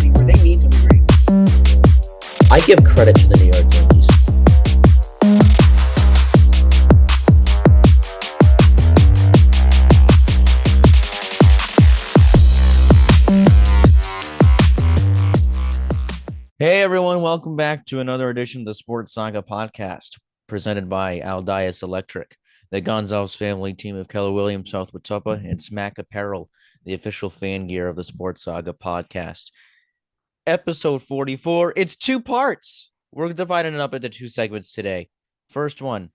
be great. They need to be great. I give credit to the New York Yankees. Hey everyone, welcome back to another edition of the Sports Saga podcast, presented by Aldias Electric, the Gonzalez family team of Keller Williams, South Watuppa, and Smack Apparel, the official fan gear of the Sports Saga podcast. Episode 44. It's two parts. We're dividing it up into two segments today. First one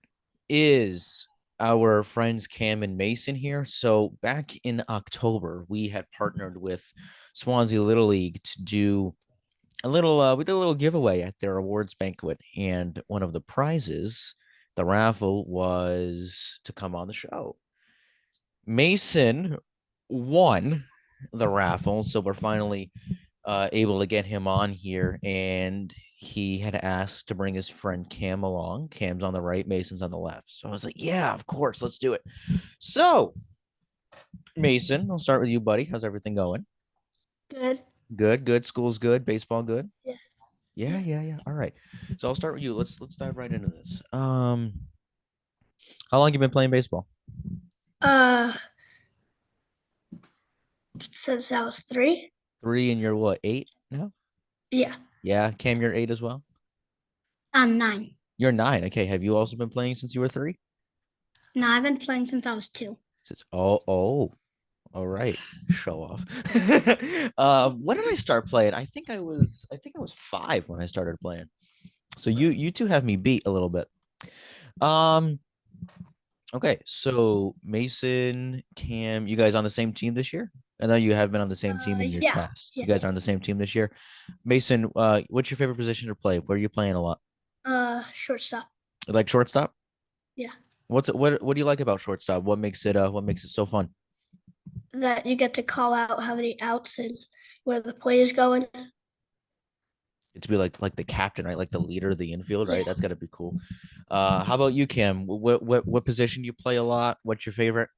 is our friends Cam and Mason here. So back in October, we had partnered with Swansea Little League to do we did a little giveaway at their awards banquet, and one of the prizes, the raffle, was to come on the show. Mason won the raffle, so we're finally able to get him on here, and he had asked to bring his friend Cam along. Cam's on the right, Mason's on the left. So I was like, yeah, of course, let's do it. So, Mason, I'll start with you, buddy. How's everything going? Good. Good. School's good. Baseball good. Yeah. Yeah. All right. So I'll start with you. Let's dive right into this. How long you been playing baseball? Since I was 3. 3, and you're what, 8 now? Yeah. Yeah. Cam, you're 8 as well? I'm 9. You're 9. Okay. Have you also been playing since you were 3? No, I've been playing since I was 2. Oh. All right. Show off. When did I start playing? I think I was 5 when I started playing. So you two have me beat a little bit. Okay, so Mason, Cam, you guys on the same team this year? I know you have been on the same team in years Yeah. past. You guys are on the same team this year. Mason, what's your favorite position to play? Where are you playing a lot? Shortstop. You like shortstop? Yeah. What do you like about shortstop? What makes it so fun? That you get to call out how many outs and where the play is going. To be like the captain, right? Like the leader of the infield, right? Yeah. That's gotta be cool. How about you, Cam? What position you play a lot? What's your favorite?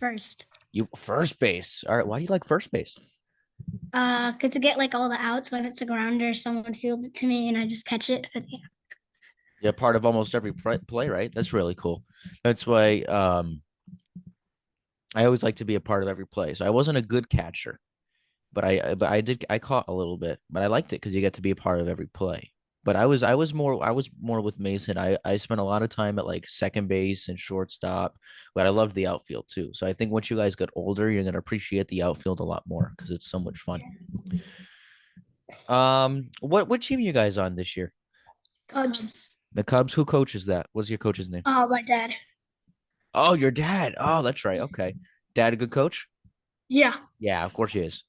First. You first base. All right. Why do you like first base? Cause to get like all the outs when it's a grounder, someone fields it to me and I just catch it. Yeah, part of almost every play, right? That's really cool. That's why I always like to be a part of every play. So I wasn't a good catcher, but I caught a little bit, but I liked it because you get to be a part of every play. But I was more with Mason. I spent a lot of time at like second base and shortstop, but I loved the outfield too. So I think once you guys get older, you're gonna appreciate the outfield a lot more because it's so much fun. What team are you guys on this year? Cubs. The Cubs. Who coaches that? What's your coach's name? Oh, my dad. Oh, your dad. Oh, that's right. Okay. Dad, a good coach? Yeah. Yeah, of course he is.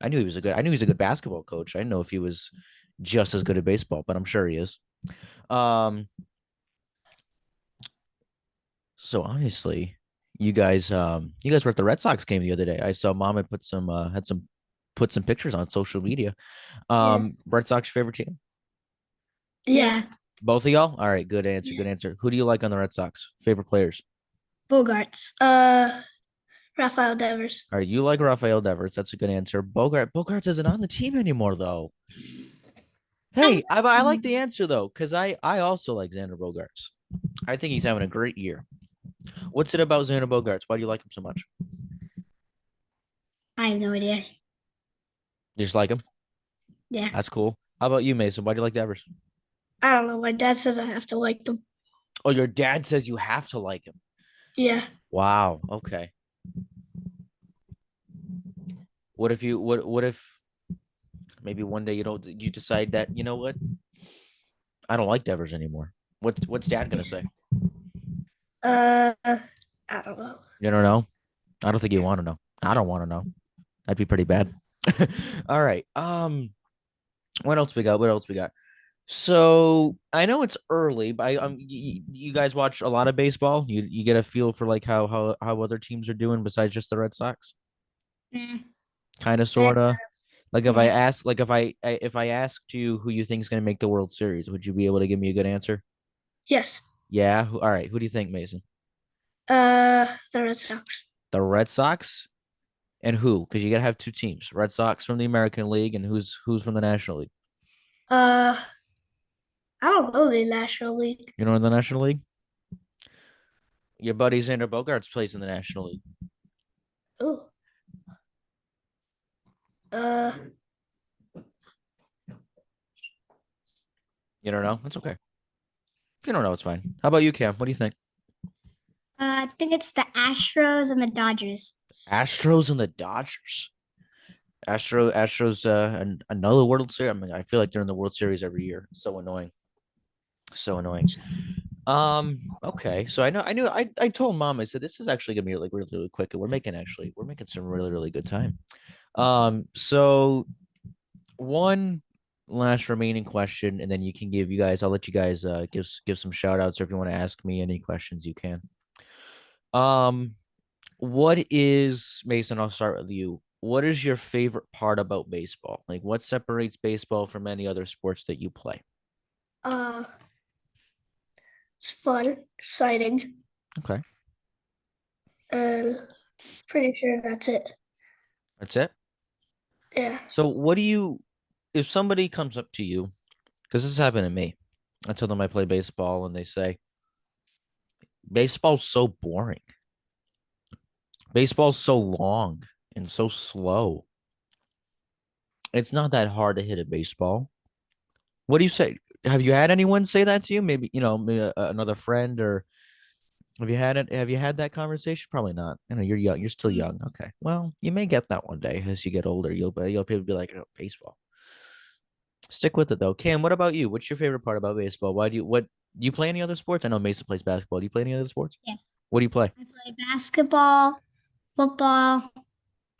I knew he's a good basketball coach. I didn't know if he was just as good at baseball, but I'm sure he is. So honestly, you guys were at the Red Sox game the other day. I saw Mom had put some pictures on social media. Red Sox your favorite team? Yeah. Both of y'all? All right, good answer. Yeah. Good answer. Who do you like on the Red Sox? Favorite players? Bogarts. Rafael Devers. All right, you like Rafael Devers. That's a good answer. Bogarts isn't on the team anymore, though. Hey, I like the answer, though, because I also like Xander Bogarts. I think he's having a great year. What's it about Xander Bogarts? Why do you like him so much? I have no idea. You just like him? Yeah. That's cool. How about you, Mason? Why do you like Devers? I don't know. My dad says I have to like them. Oh, your dad says you have to like him. Yeah. Wow. Okay. What if maybe one day you decide that, you know what? I don't like Devers anymore. What's dad gonna say? I don't know. You don't know? I don't think you want to know. I don't want to know. That'd be pretty bad. All right. What else we got? So I know it's early, but you guys watch a lot of baseball. You get a feel for like how other teams are doing besides just the Red Sox. Kind of, sorta. Like if I ask, if I asked you who you think is going to make the World Series, would you be able to give me a good answer? Yes. Yeah. All right. Who do you think, Mason? The Red Sox. The Red Sox. And who? Because you gotta have two teams. Red Sox from the American League, and who's from the National League? Uh, I don't know the National League. You know in the National League? Your buddy Xander Bogaerts plays in the National League. Oh, uh, You don't know? That's okay. If you don't know, it's fine. How about you, Cam? What do you think? I think it's the Astros and the Dodgers. Astros and the Dodgers. Astros, another World Series. I mean, I feel like they're in the World Series every year. It's so annoying. So annoying. Okay. So I told mom, I said, this is actually gonna be like really, really quick. And we're making some really, really good time. So one last remaining question, and then I'll let you guys give some shout outs, or if you want to ask me any questions, you can. Um, what is Mason? I'll start with you. What is your favorite part about baseball? Like, what separates baseball from any other sports that you play? Uh, it's fun, exciting, Okay, and pretty sure that's it. that's it. Yeah. So, if somebody comes up to you, because this has happened to me, I tell them I play baseball, and they say baseball's so boring. Baseball's so long and so slow. It's not that hard to hit a baseball. What do you say? Have you had anyone say that to you? Maybe maybe another friend, or have you had that conversation? Probably not. You're young. You're still young. Okay. Well, you may get that one day as you get older. You'll probably be like, oh, baseball. Stick with it though. Cam, what about you? What's your favorite part about baseball? Why do you play any other sports? I know Mason plays basketball. Do you play any other sports? Yeah. What do you play? I play basketball, football,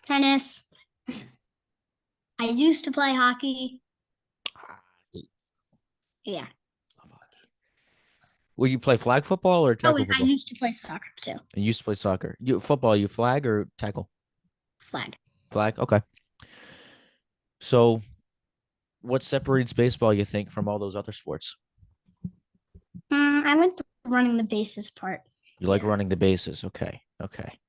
tennis. I used to play hockey. Yeah. Will you play flag football or Oh, tackle and I football? used to play soccer too. You used to play soccer. You football, you flag or tackle? Flag. Flag. Okay. So what separates baseball, you think, from all those other sports? I like the running the bases part. You like Yeah. running the bases. Okay. Okay.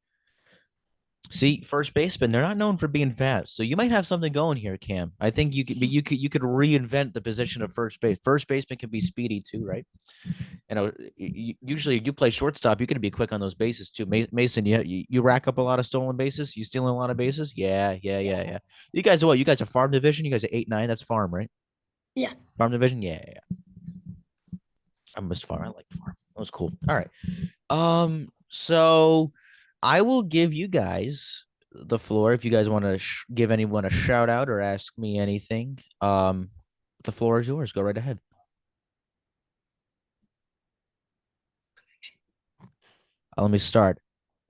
See, first baseman, they're not known for being fast. So you might have something going here, Cam. I think you could reinvent the position of first base. First baseman can be speedy too, right? Usually you play shortstop, you can be quick on those bases too. Mason, you rack up a lot of stolen bases. You stealing a lot of bases? Yeah, yeah, yeah, yeah. You guys are what? You guys are farm division. You guys are 8-9. That's farm, right? Yeah. Farm division. Yeah, yeah, yeah. I missed farm. I like farm. That was cool. All right. So I will give you guys the floor if you guys want to give anyone a shout out or ask me anything. The floor is yours. Go right ahead. Let me start.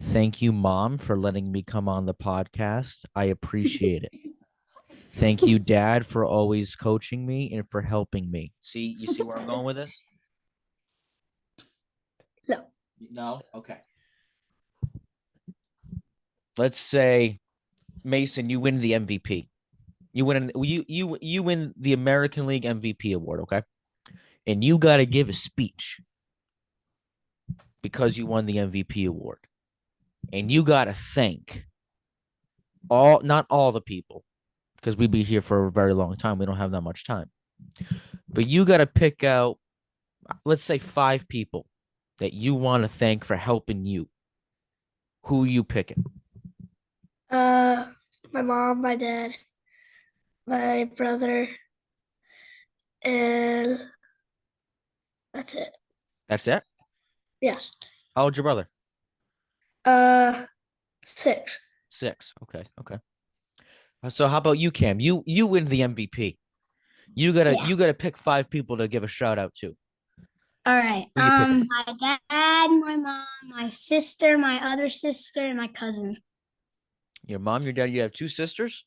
Thank you, Mom, for letting me come on the podcast. I appreciate it. Thank you, Dad, for always coaching me and for helping me. You see where I'm going with this? No. No? Okay. Let's say, Mason, you win the MVP. You win the American League MVP award, okay? And you got to give a speech because you won the MVP award. And you got to thank not all the people, because we'd be here for a very long time. We don't have that much time. But you got to pick out, let's say, 5 people that you want to thank for helping you. Who you picking? My mom, my dad, my brother, and that's it. That's it? Yes. How old's your brother? 6. 6. Okay. Okay. So how about you, Cam? You win the MVP. You gotta pick 5 people to give a shout out to. All right. Who you picking? My dad, my mom, my sister, my other sister, and my cousin. Your mom, your dad. You have 2 sisters.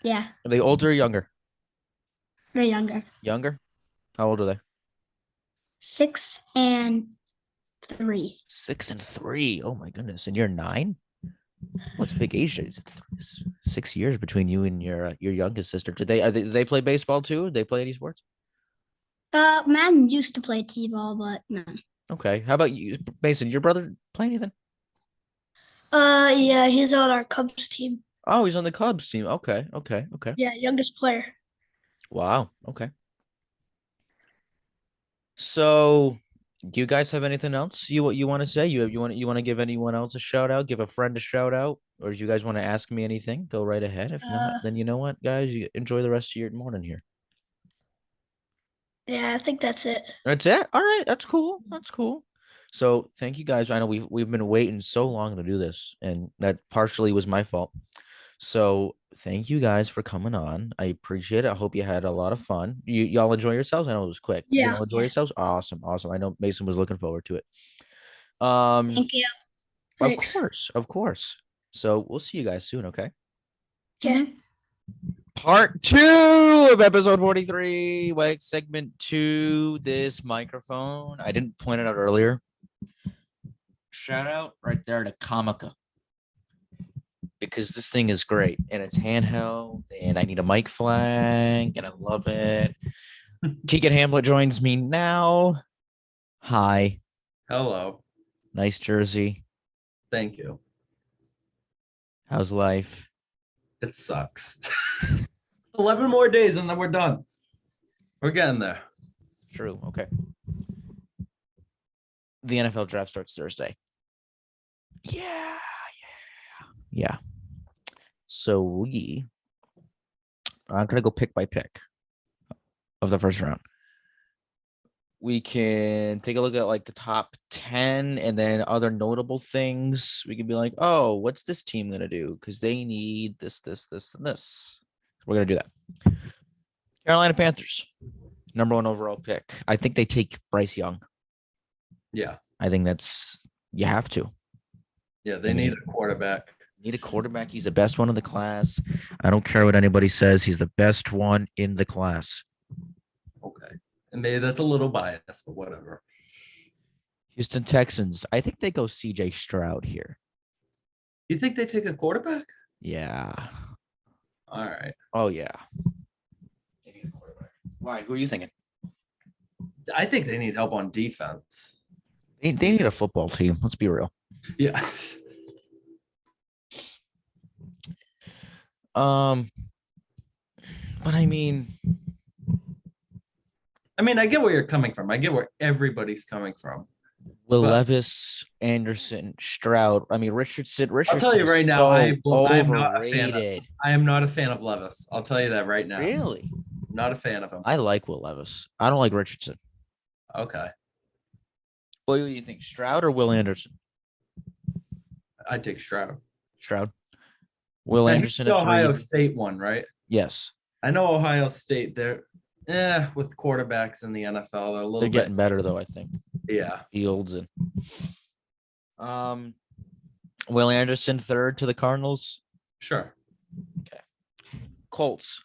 Yeah, Are they older or younger? they're younger. Younger. How old are they? 6 and 3. 6 and 3. Oh my goodness! And you're 9. What's a big age? 6 years between you and your youngest sister. Do they play baseball too? Do they play any sports? Man used to play t-ball, but no. Okay. How about you, Mason? Your brother play anything? Yeah, he's on our Cubs team. Oh, he's on the Cubs team. Okay, okay, okay. Yeah, youngest player. Wow. Okay. So, do you guys have anything else you want to say? You want to give anyone else a shout out? Give a friend a shout out, or do you guys want to ask me anything? Go right ahead. If not, Uh, then you know what, guys, you enjoy the rest of your morning here. yeah, I think that's it. That's it. All right, that's cool. That's cool. So, thank you guys. I know we've been waiting so long to do this, and that partially was my fault. So, thank you guys for coming on. I appreciate it. I hope you had a lot of fun. Y'all enjoy yourselves. I know it was quick. Did Yeah, y'all enjoy yeah. yourselves? Awesome, awesome. I know Mason was looking forward to it. Um, Thank you. of Thanks. course, of course. So we'll see you guys soon, okay? Okay. Part two of episode 43, like segment two. This microphone. I didn't point it out earlier. Shout out right there to Comica because this thing is great and it's handheld and I need a mic flag and I love it. Keegan Hamlet joins me now. Hi. Hello. Nice jersey. Thank you. How's life? It sucks. 11 more days and then we're done. We're getting there. True. Okay. The NFL draft starts Thursday. Yeah. Yeah. So I'm gonna go pick by pick of the first round. We can take a look at like the top 10 and then other notable things. We can be like, oh, what's this team gonna do? Because they need this, and this. We're gonna do that. Carolina Panthers, number 1 overall pick. I think they take Bryce Young. Yeah. I think that's you have to. Yeah, they need a quarterback. Need a quarterback. He's the best one in the class. I don't care what anybody says. He's the best one in the class. Okay. And maybe that's a little biased, but whatever. Houston Texans. I think they go CJ Stroud here. You think they take a quarterback? Yeah. All right. Oh, yeah. They need a quarterback. Why? Who are you thinking? I think they need help on defense. They need a football team. Let's be real. Yeah. But I mean, I get where you're coming from. I get where everybody's coming from. Will But- Levis, Anderson, Stroud. I mean, Richardson. I'll tell you right is now, so I am not a fan of. overrated. I am not a fan of Levis. I'll tell you that right now. Really? Not a fan of him. I like Will Levis. I don't like Richardson. Okay. What do you think, Stroud or Will Anderson? I'd take Stroud. Stroud. Will Now, he's Anderson the at Ohio 3. State one, right? Yes. I know Ohio State. They're with quarterbacks in the NFL. They're a little They're bit. getting better though, I think. Yeah. Fields and Will Anderson 3rd to the Cardinals. Sure. Colts.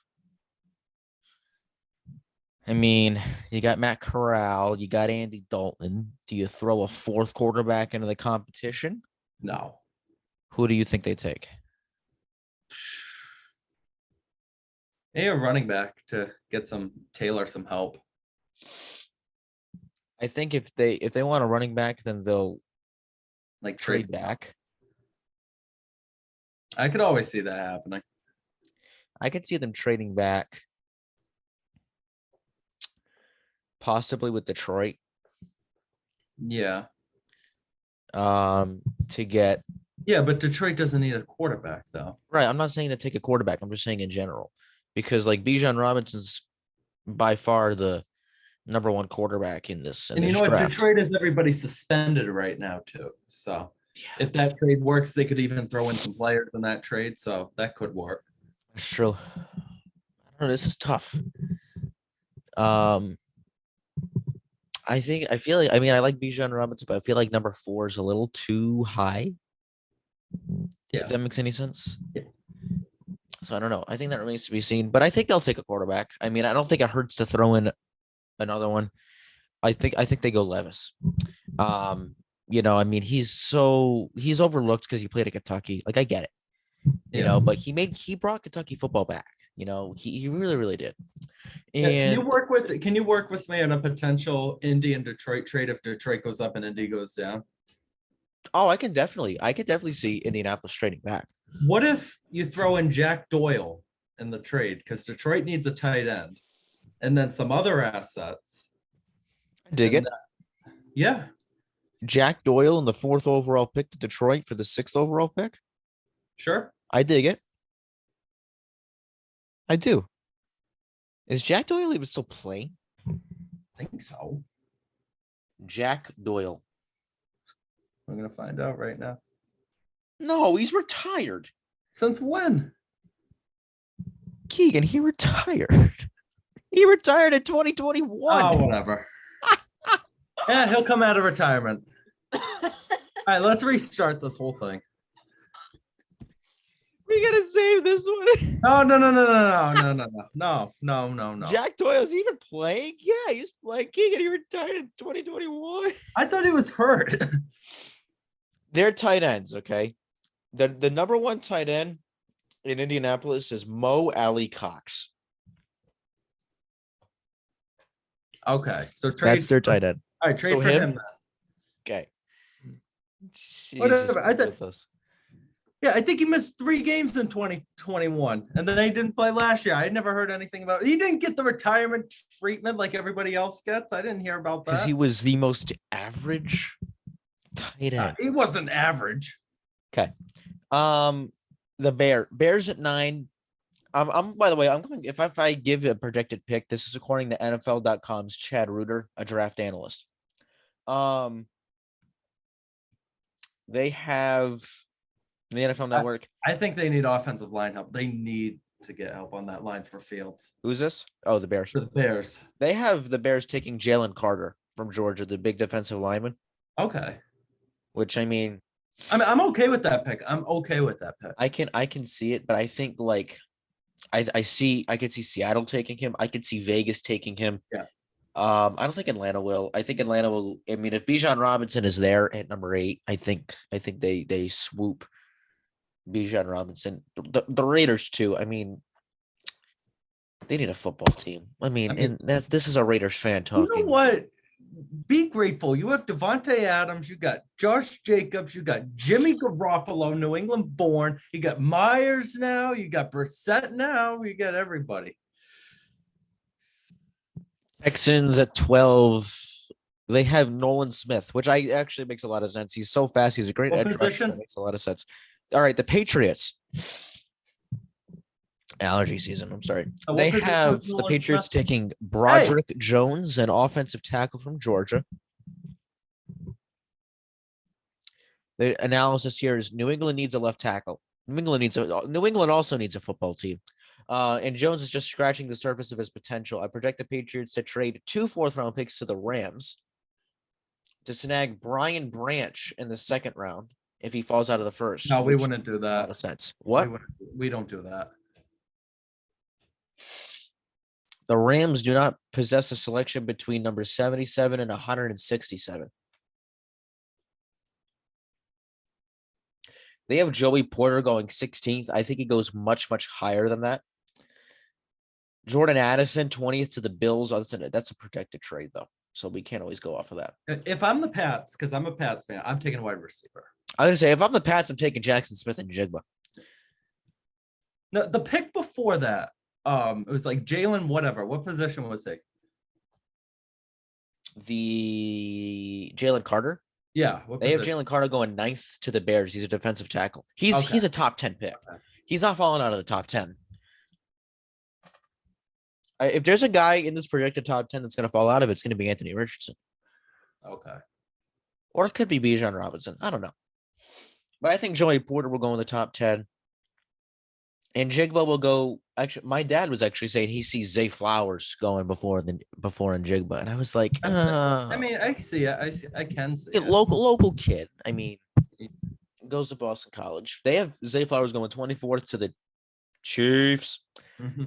I mean, you got Matt Corral, you got Andy Dalton. Do you throw a 4th quarterback into the competition? No. Who do you think they take? Maybe a running back to get Taylor some help. I think if they want a running back, then they'll Like trade back. I could always see that happening. I could see them trading back, possibly with Detroit, Yeah. to get Yeah, but Detroit doesn't need a quarterback though. right. I'm not saying to take a quarterback. I'm just saying in general, because like Bijan Robinson's by far the number 1 quarterback in this. And you know what? Draft. Detroit has everybody suspended right now too. So if that trade works, they could even throw in some players in that trade. So that could work. That's true. I don't know. This is tough. I feel like I like Bijan Robinson, but I feel like number 4 is a little too high. Yeah. If that makes any sense. Yeah. So I don't know. I think that remains to be seen, but I think they'll take a quarterback. I mean, I don't think it hurts to throw in another one. I think they go Levis. I mean, he's overlooked because he played at Kentucky. Like I get it. But he brought Kentucky football back. He really, really did. And Can you work with me on a potential Indy and Detroit trade if Detroit goes up and Indy goes down? Oh, I could definitely see Indianapolis trading back. What if you throw in Jack Doyle in the trade? Because Detroit needs a tight end. And then some other assets. Dig And it. Yeah, Jack Doyle in the 4th overall pick to Detroit for the 6th overall pick. sure. I dig it. I do. Is Jack Doyle even still playing? I think so. Jack Doyle. I'm gonna find out right now. No, he's retired. Since when? Keegan, he retired. He retired in 2021. Oh, whatever. Yeah, he'll come out of retirement. All right, let's restart this whole thing. We gotta save this one. No. Jack Doyle, is he even playing? Yeah, he's playing. Keegan, he retired in 2021. I thought he was hurt. They're tight ends, okay? The number one tight end in Indianapolis is Mo Ali Cox. Okay, so trade. That's their tight end. All right, trade So for him? him. Then. Okay. Whatever, Jesus, I thought- with us. Yeah, I think he missed 3 games in 2021, and then he didn't play last year. I never heard anything about. He didn't get the retirement treatment like everybody else gets. I didn't hear about Because that. he was the most average tight end. He wasn't average. Okay. The Bears at 9. I'm by the way, I'm going if I give a projected pick, this is according to NFL.com's Chad Reuter, a draft analyst. They have the NFL Network. I think they need offensive line help. They need to get help on that line for Fields. Who's this? Oh, the Bears. For the Bears. They have the Bears taking Jalen Carter from Georgia, the big defensive lineman. Okay. Which I mean, I'm okay with that pick. I can see it, but I think like I could see Seattle taking him. I could see Vegas taking him. Yeah. I don't think Atlanta will. I think Atlanta will. I mean, if Bijan Robinson is there at number 8, I think they swoop Bijan Robinson. The Raiders too. I mean, they need a football team. I mean, and this is a Raiders fan talking. You know what? Be grateful. You have Devontae Adams. You got Josh Jacobs. You got Jimmy Garoppolo, New England born. You got Myers now. You got Brissett now. You got everybody. Texans at 12. They have Nolan Smith, which I actually makes a lot of sense. He's so fast. He's a great edge rusher. That makes a lot of sense. All right, the Patriots. Allergy season. I'm sorry. They have the Patriots taking Broderick Jones, an offensive tackle from Georgia. The analysis here is New England needs a left tackle. New England also needs a football team. And Jones is just scratching the surface of his potential. I project the Patriots to trade 2 4th-round picks to the Rams to snag Brian Branch in the 2nd round if he falls out of the 1st. No, we wouldn't do that. A lot of sense. What? We don't do that. The Rams do not possess a selection between number 77 and 167. They have Joey Porter going 16th. I think he goes much, much higher than that. Jordan Addison, 20th to the Bills. That's a projected trade, though. So we can't always go off of that. If I'm the Pats, because I'm a Pats fan, I'm taking a wide receiver. I was going to say, if I'm the Pats, I'm taking Jackson Smith and Jigba. No, the pick before that, it was like Jalen whatever. What position was he? The Jalen Carter? Yeah. They have Jalen Carter going 9th to the Bears. He's a defensive tackle. He's a top 10 pick. Okay. He's not falling out of the top 10. If there's a guy in this projected top 10 that's going to fall out of it, it's going to be Anthony Richardson. Okay. Or it could be Bijan Robinson. I don't know. But I think Joey Porter will go in the top 10. And Jigba will go. Actually, my dad was actually saying he sees Zay Flowers going before in Jigba. And I was like, I mean, I see it. I can see it. Local kid. I mean, goes to Boston College. They have Zay Flowers going 24th to the Chiefs. Mm-hmm.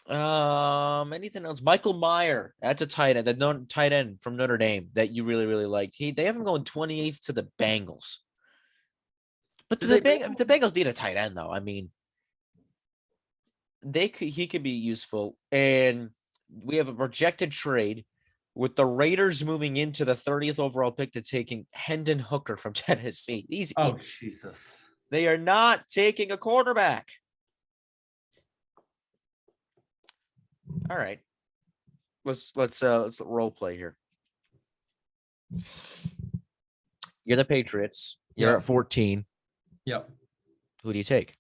Anything else? Michael Mayer, that's a tight end, the tight end from Notre Dame that you really, really liked. They have him going 28th to the Bengals. But the Bengals need a tight end, though. I mean, he could be useful. And we have a projected trade with the Raiders moving into the 30th overall pick to taking Hendon Hooker from Tennessee. Oh, Jesus. They are not taking a quarterback. All right. Let's role play here. You're the Patriots. You're Yeah. at 14. Yep. Who do you take?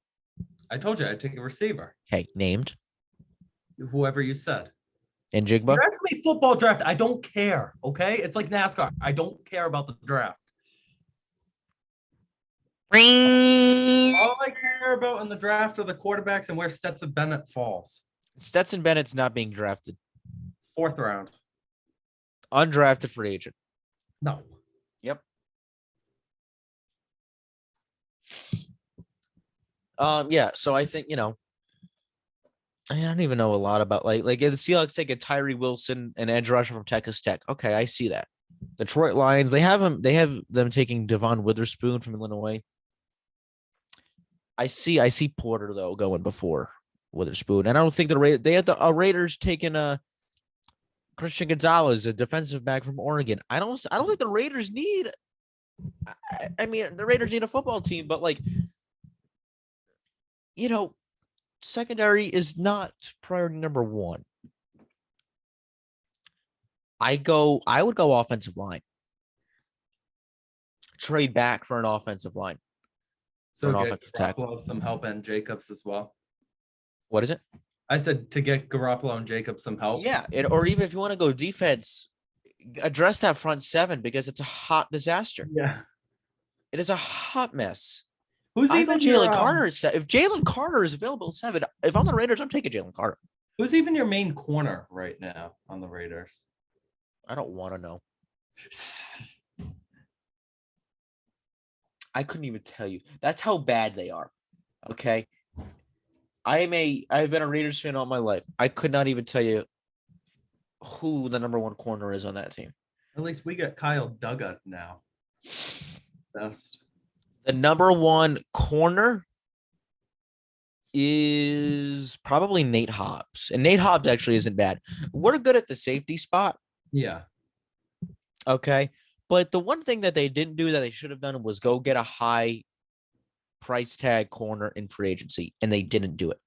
I told you I'd take a receiver. Okay, named. Whoever you said. And You're Jigba? asking me football draft. I don't care. Okay. It's like NASCAR. I don't care about the draft. All I care about in the draft are the quarterbacks and where Stetson Bennett falls. Stetson Bennett's not being drafted. 4th round. Undrafted free agent. No. Yep. Yeah, so I think, I don't even know a lot about like the Seahawks take a Tyree Wilson, an edge rusher from Texas Tech. Okay, I see that. Detroit Lions, they have them taking Devon Witherspoon from Illinois. I see Porter though going before Witherspoon, and I don't think they have the Raiders taking Christian Gonzalez, a defensive back from Oregon. I don't think the Raiders need. I mean, the Raiders need a football team, but secondary is not priority number one. I would go offensive line. Trade back for an offensive line. So an get offensive tackle. Garoppolo some help and Jacobs as well. What is it? I said to get Garoppolo and Jacobs some help. Yeah, or even if you want to go defense, address that front seven because it's a hot disaster. Yeah. It is a hot mess. Who's I even go Jalen Carter at 7. If Jalen Carter is available at 7, if I'm the Raiders, I'm taking Jalen Carter. Who's even your main corner right now on the Raiders? I don't want to know. I couldn't even tell you. That's how bad they are. Okay. I've been a Raiders fan all my life. I could not even tell you who the number one corner is on that team. At least we got Kyle Duggar now. Best. The number one corner is probably Nate Hobbs. And Nate Hobbs actually isn't bad. We're good at the safety spot. Yeah. Okay. But the one thing that they didn't do that they should have done was go get a high price tag corner in free agency, and they didn't do it.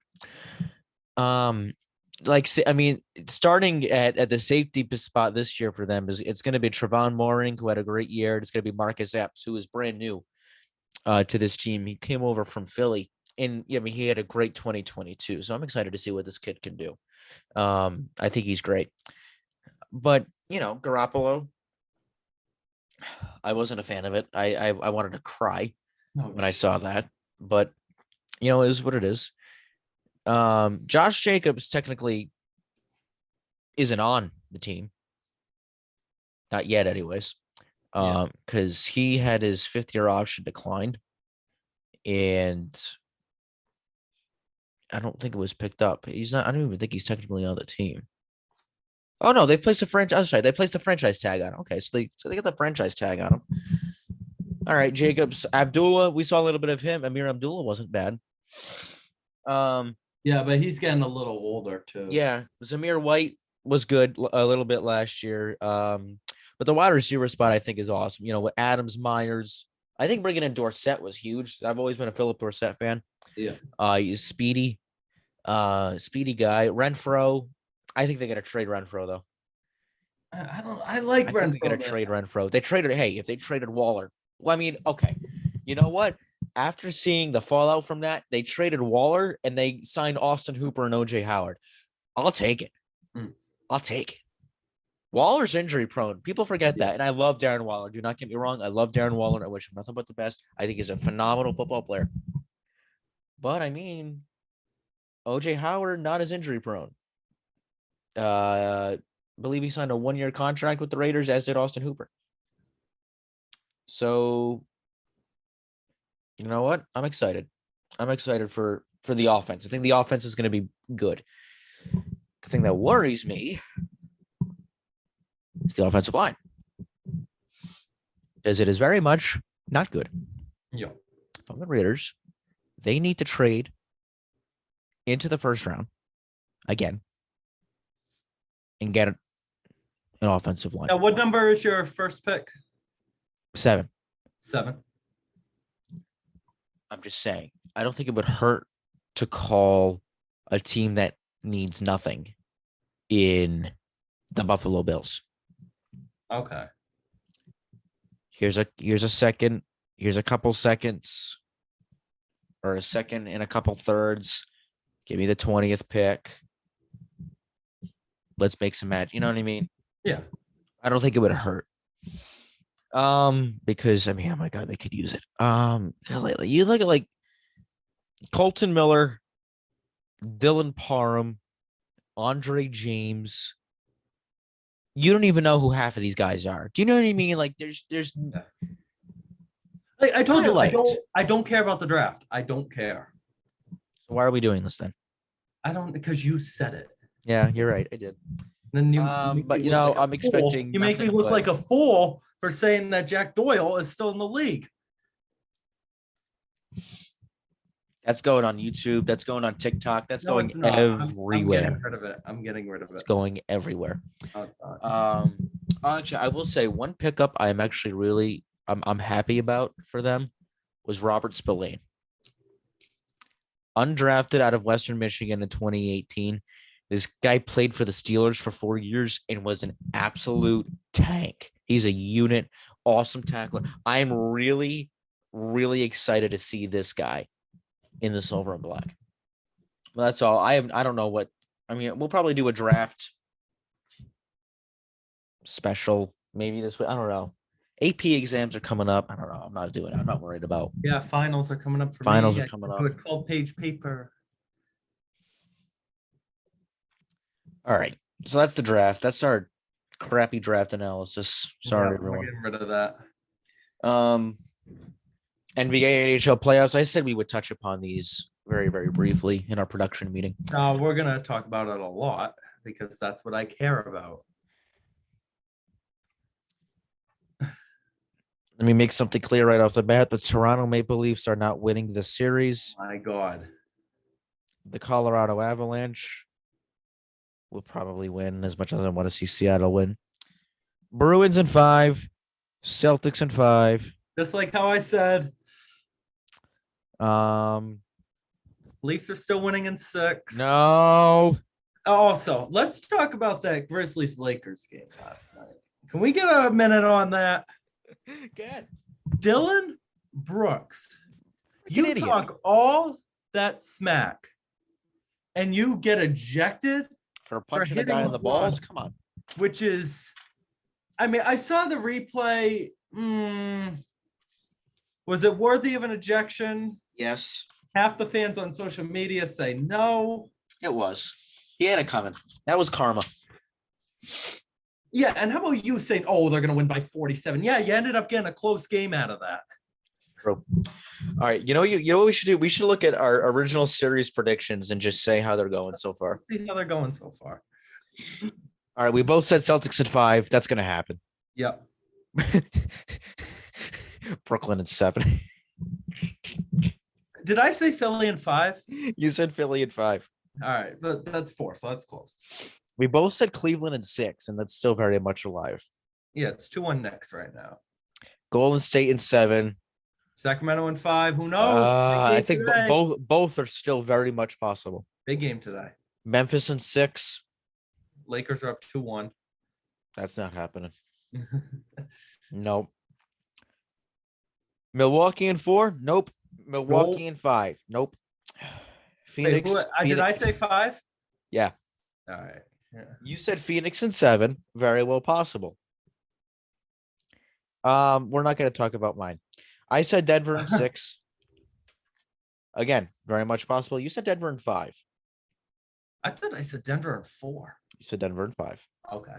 Starting at the safety spot this year for them it's going to be Trevon Moehrig, who had a great year. It's going to be Marcus Epps, who is brand new to this team. He came over from Philly, and he had a great 2022. So I'm excited to see what this kid can do. I think he's great, but Garoppolo, I wasn't a fan of it. I wanted to cry when I saw that, but it is what it is. Josh Jacobs technically isn't on the team. Not yet anyways. Because he had his 5th-year option declined, and I don't think it was picked up. I don't even think he's technically on the team. Oh no, they placed a franchise. They placed a franchise tag on him. Okay, so they got the franchise tag on him. All right, Jacobs, Abdullah. We saw a little bit of him. Amir Abdullah wasn't bad. Yeah, but he's getting a little older too. Yeah, Zamir White was good a little bit last year. But the wide receiver spot I think is awesome. With Adams, Myers. I think bringing in Dorsett was huge. I've always been a Philip Dorsett fan. Yeah. He's speedy guy. Renfro. I think they got to trade Renfro though. I like Renfro. They got to trade Renfro. They traded. Hey, if they traded Waller, well, I mean, okay. You know what? After seeing the fallout from that, they traded Waller and they signed Austin Hooper and OJ Howard. I'll take it. I'll take it. Waller's injury prone. People forget that. And I love Darren Waller. Do not get me wrong. I love Darren Waller. I wish him nothing but the best. I think he's a phenomenal football player. But I mean, OJ Howard, not as injury prone. Believe he signed a 1-year contract with the Raiders, as did Austin Hooper. So, you know what? I'm excited. I'm excited for the offense. I think the offense is going to be good. The thing that worries me is the offensive line, because it is very much not good. Yeah. From the Raiders, they need to trade into the first round again and get an offensive line. Now, what number is your first pick? 7. 7. I'm just saying, I don't think it would hurt to call a team that needs nothing in the Buffalo Bills. Okay. Here's a second. Here's a couple seconds, or a second and a couple thirds. Give me the 20th pick. Let's make some match. You know what I mean? Yeah. I don't think it would hurt. Because I mean, oh my god, they could use it. You look at like Colton Miller, Dylan Parham, Andre James. You don't even know who half of these guys are. Do you know what I mean? Like, there's. Like I told you, Highlight. I don't care about the draft. I don't care. So why are we doing this then? I don't because you said it. Yeah, you're right. I did. Then you, But make me you look know, like a I'm fool. expecting You make me nothing look but- like a fool for saying that Jack Doyle is still in the league. That's going on YouTube. That's going on TikTok. That's No, going it's not. I'm getting everywhere. rid of it. I'm getting rid of It's it. going everywhere. No, it's not. Actually, I will say one pickup I am actually really I'm happy about for them was Robert Spillane. Undrafted out of Western Michigan in 2018. This guy played for the Steelers for 4 years and was an absolute tank. He's a unit, awesome tackler. I am really, really excited to see this guy in the silver and black. Well, that's all. I don't know what. I mean, we'll probably do a draft special maybe this week. I don't know. AP exams are coming up. I don't know. I'm not doing it. I'm not worried about. Yeah, finals are coming up for Finals me. are coming I do up. a 12-page paper. All right. So that's the draft. That's our crappy draft analysis. Sorry, Yeah, everyone. We're getting rid of that. NBA NHL playoffs. I said we would touch upon these very, very briefly in our production meeting. No, we're gonna talk about it a lot because that's what I care about. Let me make something clear right off the bat. The Toronto Maple Leafs are not winning the series. My God. The Colorado Avalanche will probably win as much as I want to see Seattle win. Bruins in 5, Celtics in 5. Just like how I said, Leafs are still winning in 6. No. Also, let's talk about that Grizzlies Lakers game last night. Can we get a minute on that? Good. Dylan Brooks, you idiot. talk all that smack and you get ejected, For punching a hitting guy in the balls? LeBron. Come on. which is, I mean, I saw the replay. Was it worthy of an ejection? Yes, Half the fans on social media say no. it was. He had it coming. That was karma. Yeah, and how about you saying, oh, they're going to win by 47? Yeah, you ended up getting a close game out of that. True. All right. You know what we should do? We should look at our original series predictions and just say how they're going so far. See how they're going so far. All right. We both said Celtics at 5. That's going to happen. Yep. Brooklyn at 7. Did I say Philly in 5? You said Philly at 5. All right, but that's 4, so that's close. We both said Cleveland at 6, and that's still very much alive. Yeah, it's 2-1 next right now. Golden State in 7. Sacramento in 5. Who knows? I think today. both are still very much possible. Big game today. Memphis in 6. Lakers are up 2-1. That's not happening. Nope. Milwaukee in 4. Nope. Milwaukee in 5. Nope. Phoenix. Wait, did I say 5? Yeah. All right. Yeah. You said Phoenix in 7. Very well possible. We're not going to talk about mine. I said Denver in 6. Again, very much possible. You said Denver in 5. I thought I said Denver in 4. You said Denver in 5. Okay.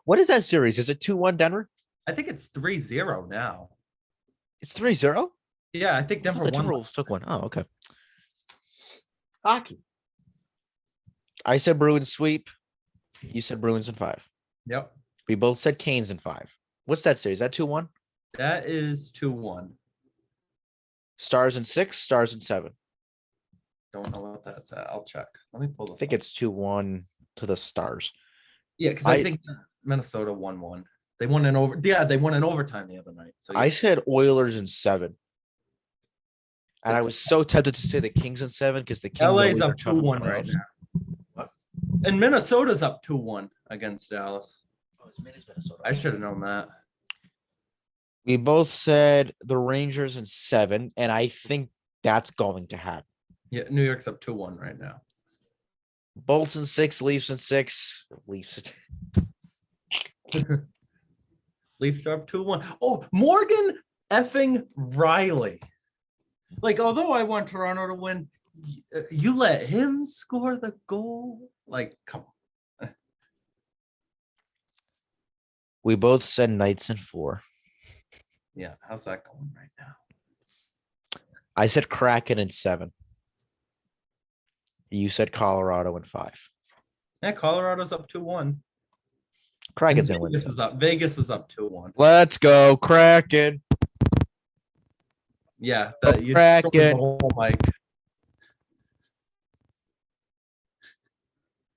What is that series? Is it 2-1 Denver? I think it's 3-0 now. It's 3-0? Yeah, I think Denver The won. Timberwolves took one. Oh, okay. Hockey. I said Bruins sweep. You said Bruins in 5. Yep. We both said Canes in 5. What's that series? Is that 2-1? That is 2-1. Stars in 6, Stars in 7. Don't know what that's at. I'll check. Let me pull this. I think it's 2-1 to the Stars. Yeah, because I think Minnesota won one. They won in overtime the other night. So yeah. I said Oilers in 7. And I was so tempted to say the Kings in 7 because the Kings LA's always are up tough in the 2-1 right playoffs. now. What? And Minnesota's up 2-1 against Dallas. Oh, it's Minnesota. I should have known that. We both said the Rangers in 7, and I think that's going to happen. Yeah, New York's up 2-1 right now. Bolts in 6, Leafs in 6. Leafs. Leafs are up 2-1. Oh, Morgan effing Riley. Like, although I want Toronto to win, you let him score the goal? Like, come on. We both said Knights in 4. Yeah, how's that going right now? I said Kraken in 7. You said Colorado in 5. Yeah, Colorado's up 2-1. Kraken's And gonna win. Vegas is up 2-1. Let's go, Kraken. Yeah, Go you Kraken. distorted the whole mic.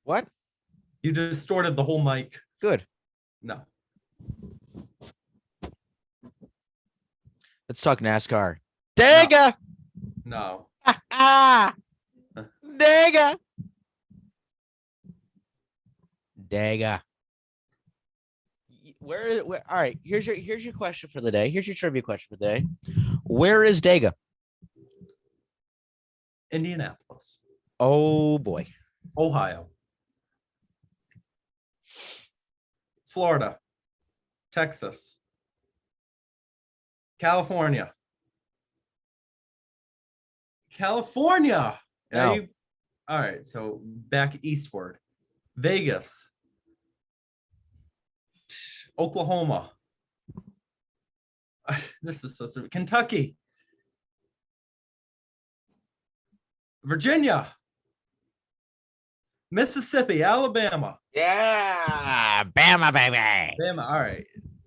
What? You distorted the whole mic. Good. No. Let's talk NASCAR. Dega. No. Dega. Dega. Where? All right. Here's your question for the day. Here's your trivia question for the day. Where is Dega? Indianapolis. Oh boy. Ohio. Florida. Texas. California. California. No. All right. So back eastward. Vegas. Oklahoma. This is so stupid. Kentucky. Virginia. Mississippi. Alabama. Yeah, Bama baby. Alabama. All right.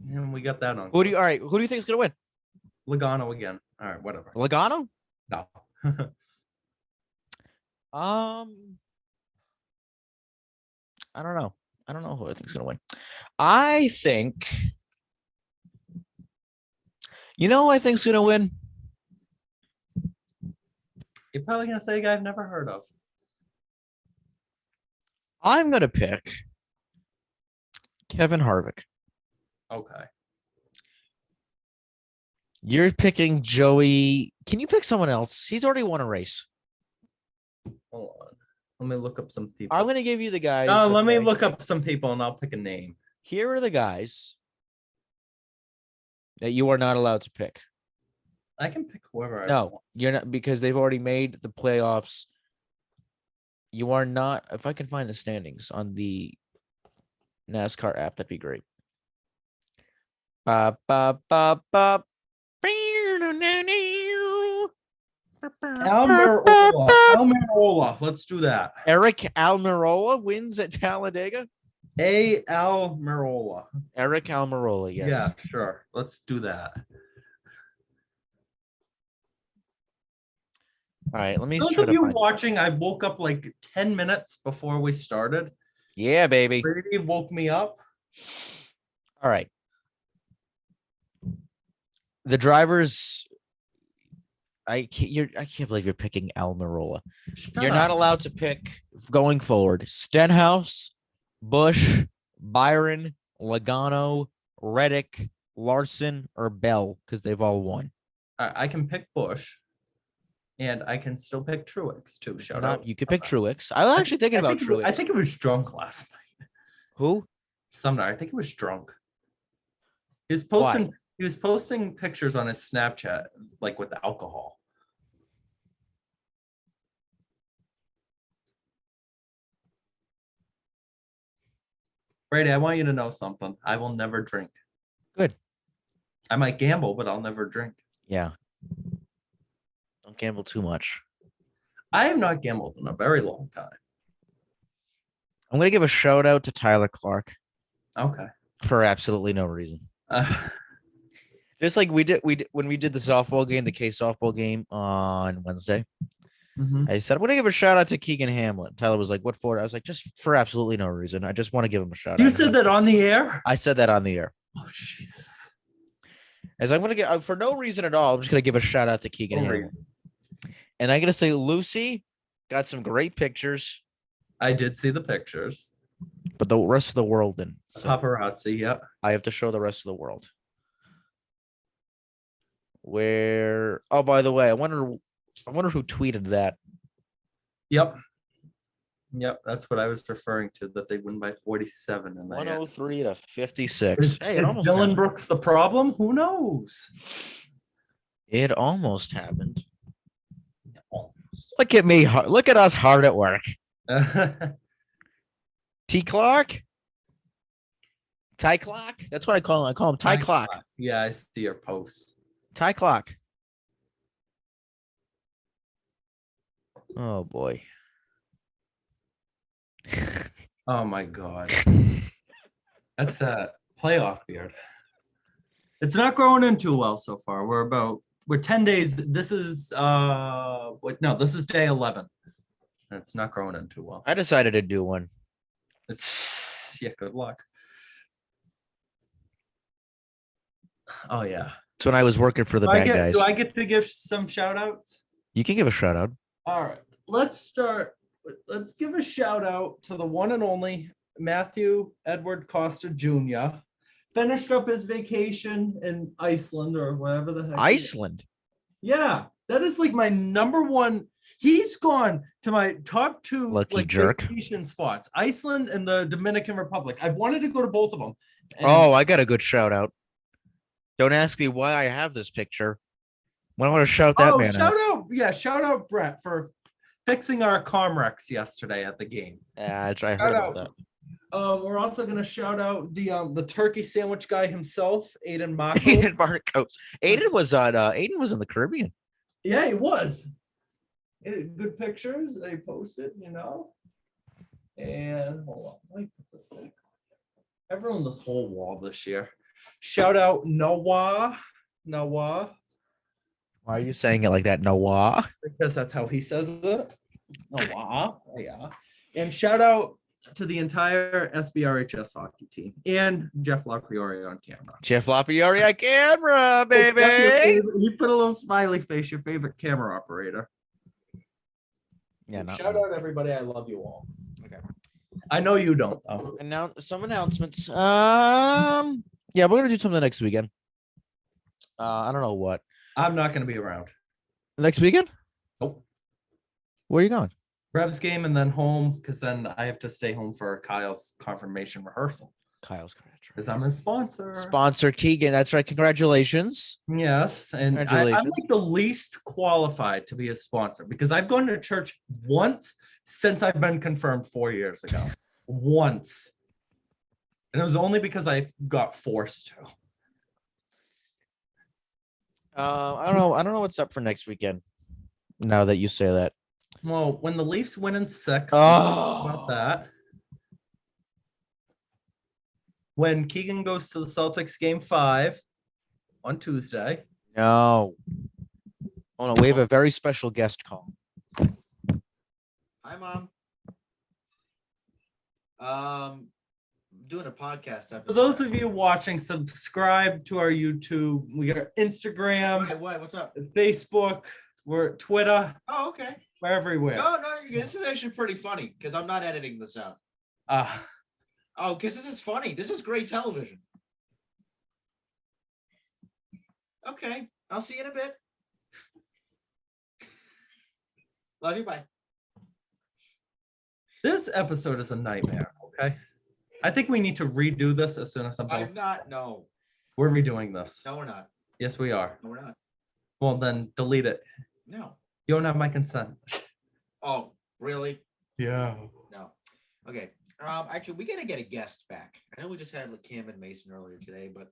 And we got that on. All right. Who do you think is gonna win? Logano again. All right, whatever. Logano? No. I don't know. I don't know who I think is gonna win. I think. You know who I think is gonna win? You're probably gonna say a guy I've never heard of. I'm gonna pick Kevin Harvick. Okay. You're picking Joey. Can you pick someone else? He's already won a race. Hold on. Let me look up some people. I'm gonna give you the guys. No, let me look up some people and I'll pick a name. Here are the guys that you are not allowed to pick. I can pick whoever I No, want. you're not, because they've already made the playoffs. You are not. If I can find the standings on the NASCAR app, that'd be great. Ba, ba, ba, ba. Almirola. Let's do that. Eric Almirola wins at Talladega. Almirola. Eric Almirola, yes. Yeah, sure. Let's do that. All right, let me. Those try of to you find- watching, I woke up like 10 minutes before we started. Yeah, baby. Brady woke me up. All right. The drivers. I can't believe you're picking Almirola. You're not allowed to pick going forward. Stenhouse, Bush, Byron, Logano, Reddick, Larson, or Bell, because they've all won. I can pick Bush, and I can still pick Truex too. Shout out. You could pick Truex. I was actually thinking about Truex. I think it was drunk last night. Who? Sumner. I think it was drunk. He was Why? posting. He was posting pictures on his Snapchat, like with alcohol. Brady, I want you to know something. I will never drink. Good. I might gamble, but I'll never drink. Yeah. Don't gamble too much. I have not gambled in a very long time. I'm going to give a shout out to Tyler Clark Okay. for absolutely no reason. Just like we did when we did the softball game, the K softball game on Wednesday. Mhm. I said, I'm going to give a shout out to Keegan Hamlin. Tyler was like, what for? I was like, just for absolutely no reason. I just want to give him a shout out. You said that on the air? I said that on the air. Oh, Jesus. As I'm going to get, for no reason at all, I'm just going to give a shout out to Keegan No Hamlin. reason. And I'm going to say Lucy got some great pictures, I did see the pictures. but the rest of the world didn't. So Paparazzi, yep. I have to show the rest of the world. Where, oh, by the way, I wonder who tweeted that. Yep. Yep, that's what I was referring to, that they win by 47 in the end. 103 to 56. Is, Hey, it is almost Dylan happened. Brooks the problem? Who knows? It almost happened. Look at me. Look at us hard at work. T Clark? Ty Clock? That's what I call him. I call him Ty Clock. Yeah, I see your posts. Ty Clock. Oh, boy. Oh my God. That's a playoff beard. It's not growing in too well so far. We're 10 days. This is this is day 11. And it's not growing in too well. I decided to do one. It's good luck. Oh yeah. It's when I was working for the bad guys. Do I get to give some shout outs? You can give a shout out. All right. Let's give a shout out to the one and only Matthew Edward Costa Jr. Finished up his vacation in Iceland or wherever the heck. Iceland. Yeah, that is like my number one. He's gone to my top two Lucky jerk. vacation spots, Iceland and the Dominican Republic. I've wanted to go to both of them. And I got a good shout out. Don't ask me why I have this picture. I want to shout that man out. Shout out Brett for fixing our Comrex yesterday at the game. Yeah, I heard about that. We're also gonna shout out the turkey sandwich guy himself, Aiden Marco. Aiden Marcos. Aiden was in the Caribbean. Yeah, he was. Good pictures they posted, And hold on, let me put this back. I've ruined this whole wall this year. Shout out Noah. Why are you saying it like that, Noah? Because that's how he says it. Noah. Yeah. And shout out to the entire SBRHS hockey team and Jeff LaPriori on camera. Jeff LaPriori on camera, baby. He put a little smiley face, your favorite camera operator. Yeah, shout out everybody. I love you all. Okay. I know you don't though. And now some announcements. Yeah, we're gonna do something next weekend. I don't know what. I'm not gonna be around. Next weekend? Nope. Where are you going? Revs game and then home, because then I have to stay home for Kyle's confirmation rehearsal. Because I'm his sponsor. Sponsor Keegan. That's right. Congratulations. Yes. And I'm like the least qualified to be a sponsor because I've gone to church once since I've been confirmed 4 years ago. Once. And it was only because I got forced to. I don't know. I don't know what's up for next weekend. Now that you say that. Well, when the Leafs win in 6, about that. When Keegan goes to the Celtics game 5 on Tuesday. No. Oh no, we have a very special guest call. Hi, Mom. Doing a podcast episode. For those of you watching, subscribe to our YouTube. We got Instagram. What? What's up? Facebook. We're Twitter. Oh, okay. We're everywhere. No, this is actually pretty funny because I'm not editing this out. Oh, because this is funny. This is great television. Okay. I'll see you in a bit. Love you. Bye. This episode is a nightmare. Okay. I think we need to redo this as soon as I'm not. No. We're redoing this. No, we're not. Yes, we are. No, we're not. Well, then delete it. No. You don't have my consent. Oh, really? Yeah. No. Okay. Actually, we gotta get a guest back. I know we just had Cam and Mason earlier today, but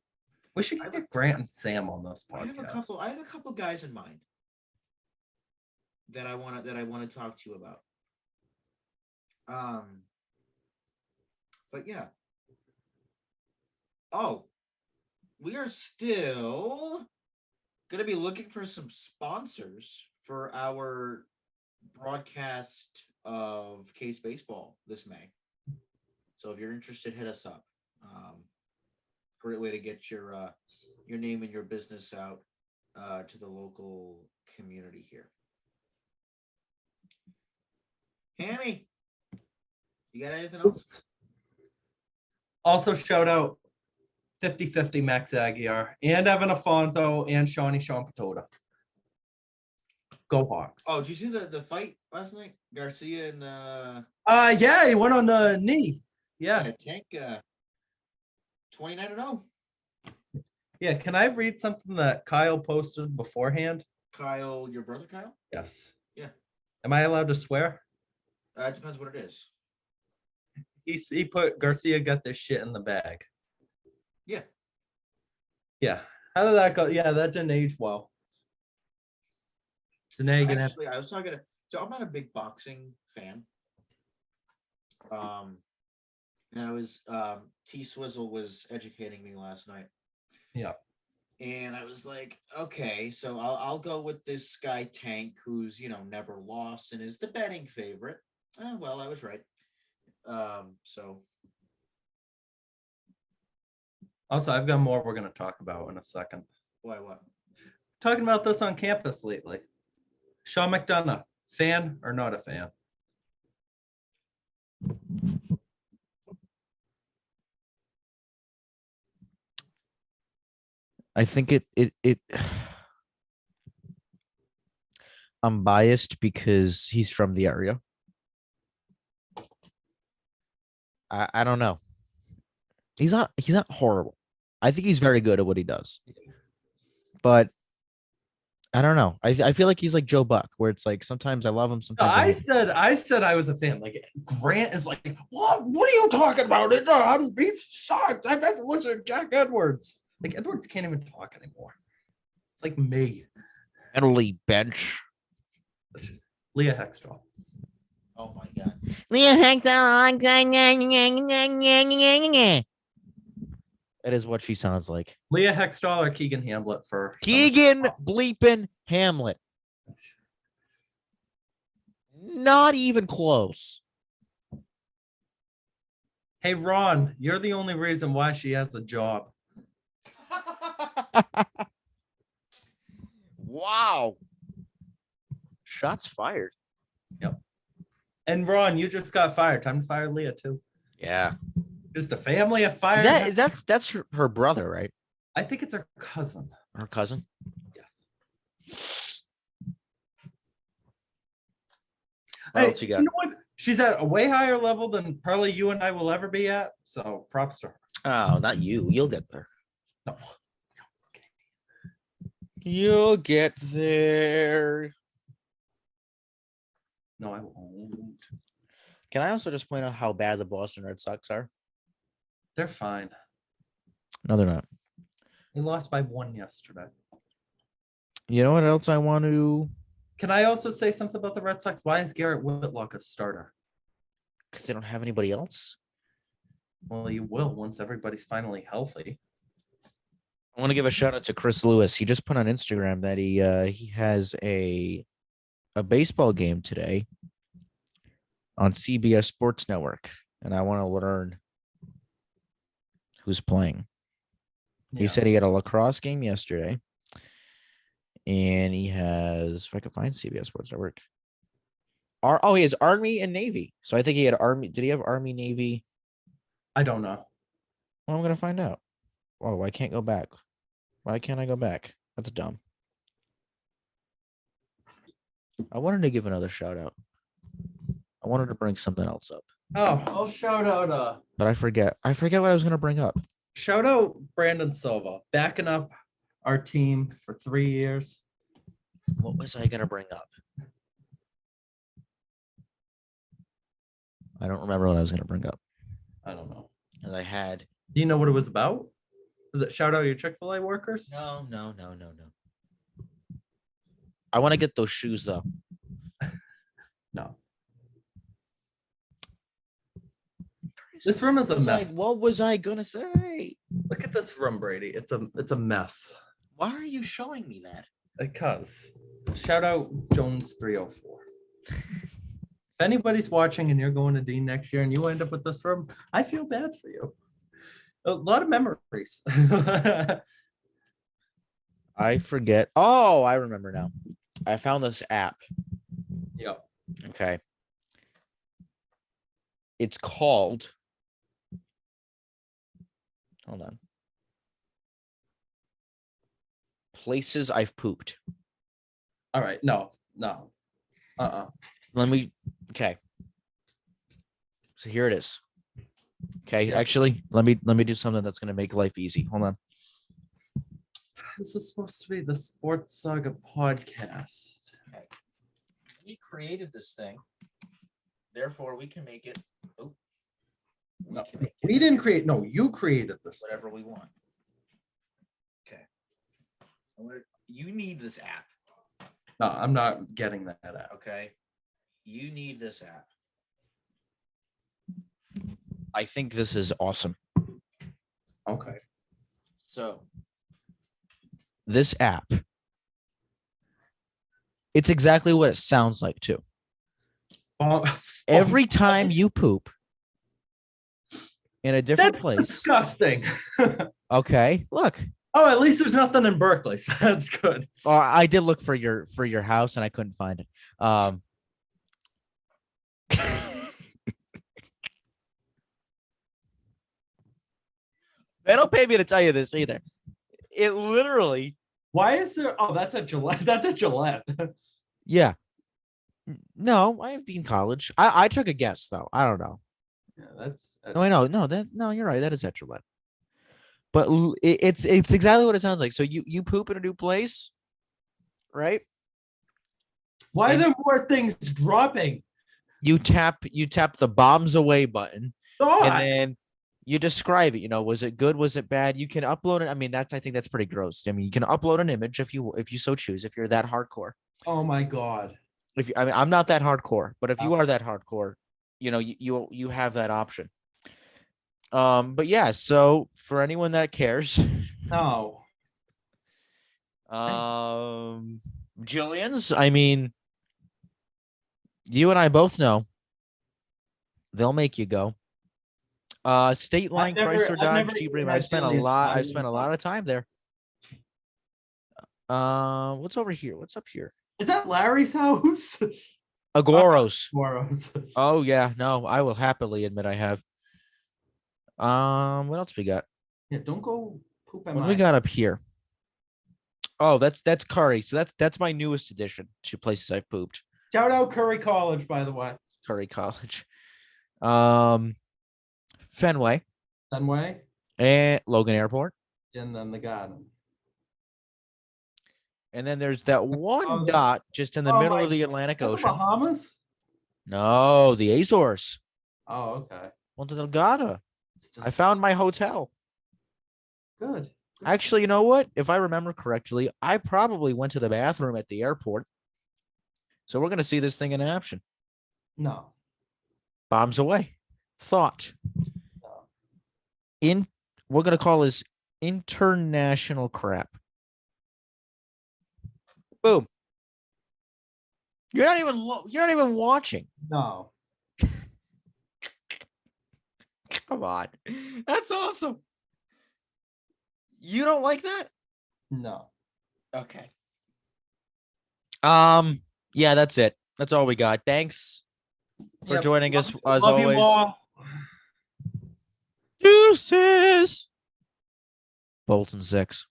we should get Grant and Sam on this podcast. I have a couple guys in mind that I want to talk to you about. But yeah. Oh, we are still gonna be looking for some sponsors for our broadcast of Case Baseball this May. So if you're interested, hit us up. Great way to get your name and your business out to the local community here. Hammy, you got anything else? Oops. Also, shout out 50-50 Max Aguiar and Evan Afonso and Shawnee Sean Patota. Go Hawks. Oh, did you see the fight last night? Garcia and Yeah, he went on the knee. Yeah. Tank 29-0. Yeah, can I read something that Kyle posted beforehand? Kyle, your brother Kyle? Yes. Yeah. Am I allowed to swear? It depends what it is. He put Garcia got this shit in the bag. Yeah. Yeah. How did that go? Yeah, that didn't age well. So now you're gonna have Actually, I was talking to, so I'm not a big boxing fan. And I was T Swizzle was educating me last night. Yeah. And I was like, okay, so I'll go with this guy Tank, who's never lost and is the betting favorite. Well, I was right. So also I've got more we're gonna talk about in a second. why what? Talking about this on campus lately. Sean McDonough, fan or not a fan? I think it I'm biased because he's from the area. I don't know. He's not horrible. I think he's very good at what he does. But I don't know. I feel like he's like Joe Buck, where it's like sometimes I love him, sometimes I hate him. I said I was a fan. Like Grant is like, what are you talking about? He sucks. I've had to listen to Jack Edwards. Like Edwards can't even talk anymore. It's like me. Penalty bench. Leah Hextall. Oh my god. Leah Hextall. That is what she sounds like. Leah Hextall or Keegan Hamlet for Keegan bleeping Hamlet. Not even close. Hey Ron, you're the only reason why she has a job. Wow. Shots fired. Yep. And Ron, you just got fired. Time to fire Leah too. Yeah. Just a family of fire. That's her brother, right? I think it's her cousin. Her cousin? Yes. What else you got? You know what? She's at a way higher level than probably you and I will ever be at. So props to her. Oh, not you. You'll get there. No. You'll get there. No, I won't. Can I also just point out how bad the Boston Red Sox are? They're fine. No, they're not. They lost by 1 yesterday. You know what else I want to? Can I also say something about the Red Sox? Why is Garrett Whitlock a starter? Because they don't have anybody else. Well, you will once everybody's finally healthy. I want to give a shout out to Chris Lewis. He just put on Instagram that he has a baseball game today on CBS Sports Network, and I want to learn who's playing. He said he had a lacrosse game yesterday, and he has, if I could find CBS Sports Network. He has Army and Navy. So I think he had Army. Did he have Army, Navy? I don't know. Well, I'm going to find out. Oh, I can't go back. Why can't I go back? That's dumb. I wanted to give another shout out. I wanted to bring something else up. Oh, I'll shout out But I forget. I forget what I was going to bring up. shout out Brandon Silva, backing up our team for 3 years. What was I going to bring up? I don't remember what I was going to bring up. I don't know. And I had. Do you know what it was about? Was it shout out your Chick-fil-A workers? No. I want to get those shoes, though. No. This room is a mess. What was I going to say? Look at this room, Brady. It's a mess. Why are you showing me that? Because shout out Jones 304. If anybody's watching and you're going to Dean next year and you end up with this room, I feel bad for you. A lot of memories. I forget. Oh, I remember now. I found this app. Yeah. Okay. It's called. Hold on. Places I've pooped. All right. No. Let me. Okay. So here it is. Okay. Yeah. Actually, let me do something that's gonna make life easy. Hold on. This is supposed to be the Sports Saga podcast. Okay. We created this thing. Therefore, we can make it. Oh, No, can make we didn't create. No, you created this. whatever we want. Okay. You need this app. No, I'm not getting that out. Okay. You need this app. I think this is awesome. Okay. So This app. It's exactly what it sounds like too. Every time you poop in a different That's place. disgusting. Okay, look. Oh, at least there's nothing in Berkeley, so that's good. I did look for your house and I couldn't find it. They don't pay me to tell you this either. It literally, Why is there? Oh, that's a Gillette. That's a Gillette. yeah. No, I have Dean College. I took a guess though. I don't know. Yeah, that's. No, I know. No, you're right. That is Etrolet. But it's exactly what it sounds like. So you poop in a new place, right? Why are there more things dropping? You tap the bombs away button, God. and then you describe it. You know, was it good? Was it bad? You can upload it. I mean, I think that's pretty gross. I mean, you can upload an image if you so choose. If you're that hardcore. Oh my God. I mean, I'm not that hardcore, but if you are that hardcore, you know, you have that option. But yeah, so for anyone that cares, No. Jillian's, I mean, you and I both know they'll make you go. State line, Chrysler, Dodge, Jeep, Ram. I've spent a lot of time there. What's over here? What's up here? Is that Larry's house? Agoros. Moros. Oh yeah, no, I will happily admit I have. What else we got? Yeah, don't go poop at What do my. we got up here? Oh, that's Curry. So that's my newest addition to places I've pooped. Shout out Curry College, by the way. Curry College. Fenway Fenway, and Logan Airport. and then the garden. And then there's that one Oh, that's- dot just in the Oh middle my- of the Is Atlantic that the Ocean. Bahamas? No, the Azores. Oh, okay. Punta Delgada. It's just I found my hotel. good. Actually, you know what? If I remember correctly, I probably went to the bathroom at the airport. So we're going to see this thing in action. No. Bombs away. Thought. No. We're going to call this international crap. Boom. You're not even watching. No. Come on. That's awesome. You don't like that? No. okay. Yeah, that's it. That's all we got. Thanks for Yep. joining us as Love you always. all. Deuces. Bolton 6.